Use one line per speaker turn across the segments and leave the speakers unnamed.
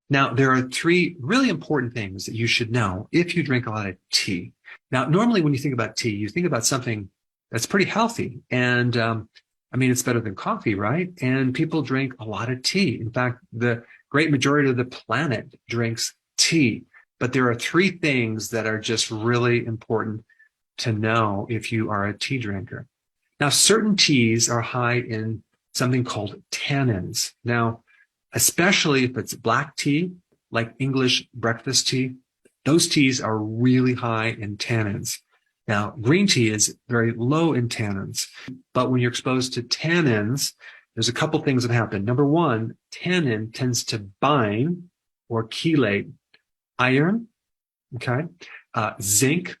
Now, there are three really important things that you should know if you drink a lot of tea. Now, normally when you think about tea, you think about something that's pretty healthy. And I mean, it's better than coffee, right? And people drink a lot of tea. In fact, the great majority of the planet drinks tea. But there are three things that are just really important to know if you are a tea drinker. Now, certain teas are high in something called tannins. Now, especially if it's black tea, like English breakfast tea, those teas are really high in tannins. Now, green tea is very low in tannins, but when you're exposed to tannins, there's a couple things that happen. Number one, tannin tends to bind or chelate iron, okay, zinc,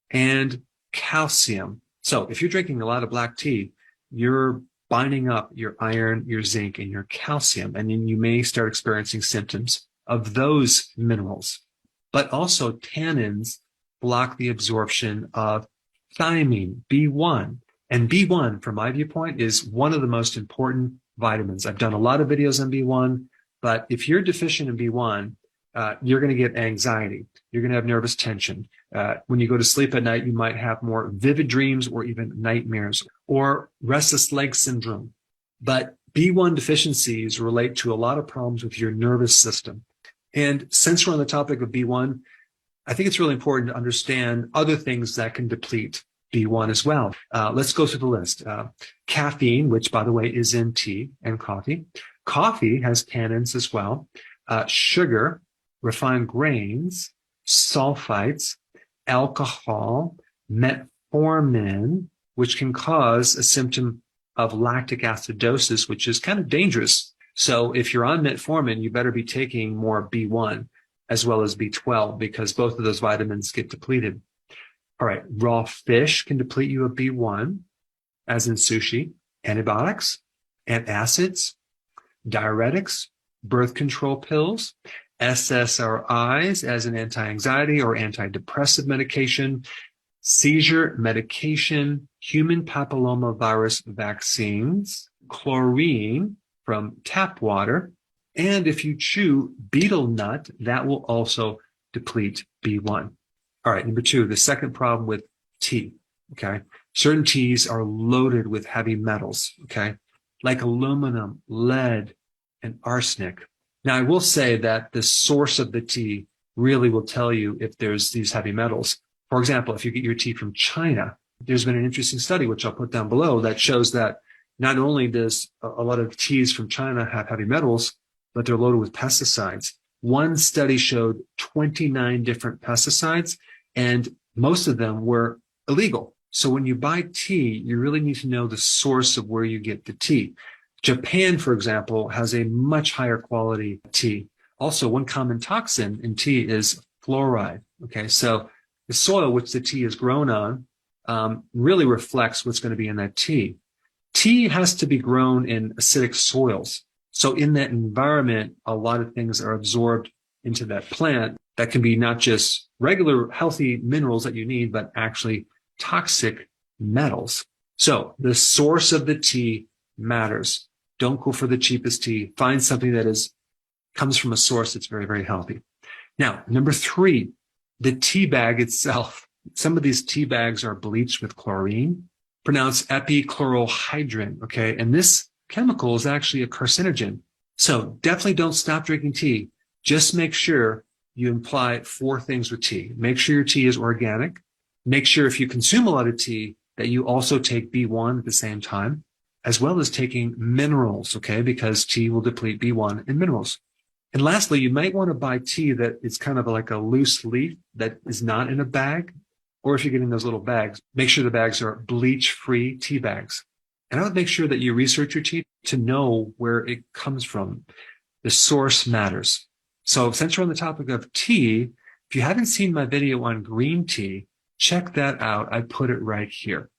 and calcium. So if you're drinking a lot of black tea, you're binding up your iron, your zinc, and your calcium, and then you may start experiencing symptoms of those minerals. But also tannins block the absorption of thiamine, B1. And B1, from my viewpoint, is one of the most important vitamins. I've done a lot of videos on B1, but if you're deficient in B1, you're going to get anxiety. You're going to have nervous tension. When you go to sleep at night, you might have more vivid dreams or even nightmares or restless leg syndrome. But B1 deficiencies relate to a lot of problems with your nervous system. And since we're on the topic of B1, I think it's really important to understand other things that can deplete B1 as well. Let's go through the list. Caffeine, which by the way is in tea and coffee. Coffee has tannins as well. Sugar, refined grains, sulfites, alcohol, metformin, which can cause a symptom of lactic acidosis, which is kind of dangerous. So if you're on metformin, you better be taking more B1 as well as B12 because both of those vitamins get depleted. All right, raw fish can deplete you of B1, as in sushi, antibiotics, antacids, diuretics, birth control pills, SSRIs as an anti-anxiety or antidepressive medication, seizure medication, human papillomavirus vaccines, chlorine from tap water, and if you chew betel nut, that will also deplete B1. All right, number two, the second problem with tea, okay? Certain teas are loaded with heavy metals, okay? Like aluminum, lead, and arsenic. Now, I will say that the source of the tea really will tell you if there's these heavy metals. For example, if you get your tea from China, there's been an interesting study, which I'll put down below, that shows that not only does a lot of teas from China have heavy metals, but they're loaded with pesticides. One study showed 29 different pesticides, and most of them were illegal. So when you buy tea, you really need to know the source of where you get the tea. Japan, for example, has a much higher quality tea. Also, one common toxin in tea is fluoride. Okay, so the soil which the tea is grown on really reflects what's going to be in that tea. Tea has to be grown in acidic soils. So in that environment, a lot of things are absorbed into that plant that can be not just regular healthy minerals that you need, but actually toxic metals. So the source of the tea matters. Don't go for the cheapest tea. Find something that comes from a source that's very, very healthy. Now, number three, the tea bag itself. Some of these tea bags are bleached with chlorine, pronounced epichlorohydrin, okay? And this chemical is actually a carcinogen. So definitely don't stop drinking tea. Just make sure you apply 4 things with tea. Make sure your tea is organic. Make sure if you consume a lot of tea that you also take B1 at the same time, as well as taking minerals, okay? Because tea will deplete B1 and minerals. And lastly, you might want to buy tea that is kind of like a loose leaf that is not in a bag. Or if you're getting those little bags, make sure the bags are bleach-free tea bags. And I would make sure that you research your tea to know where it comes from. The source matters. So since we're on the topic of tea, if you haven't seen my video on green tea, check that out. I put it right here.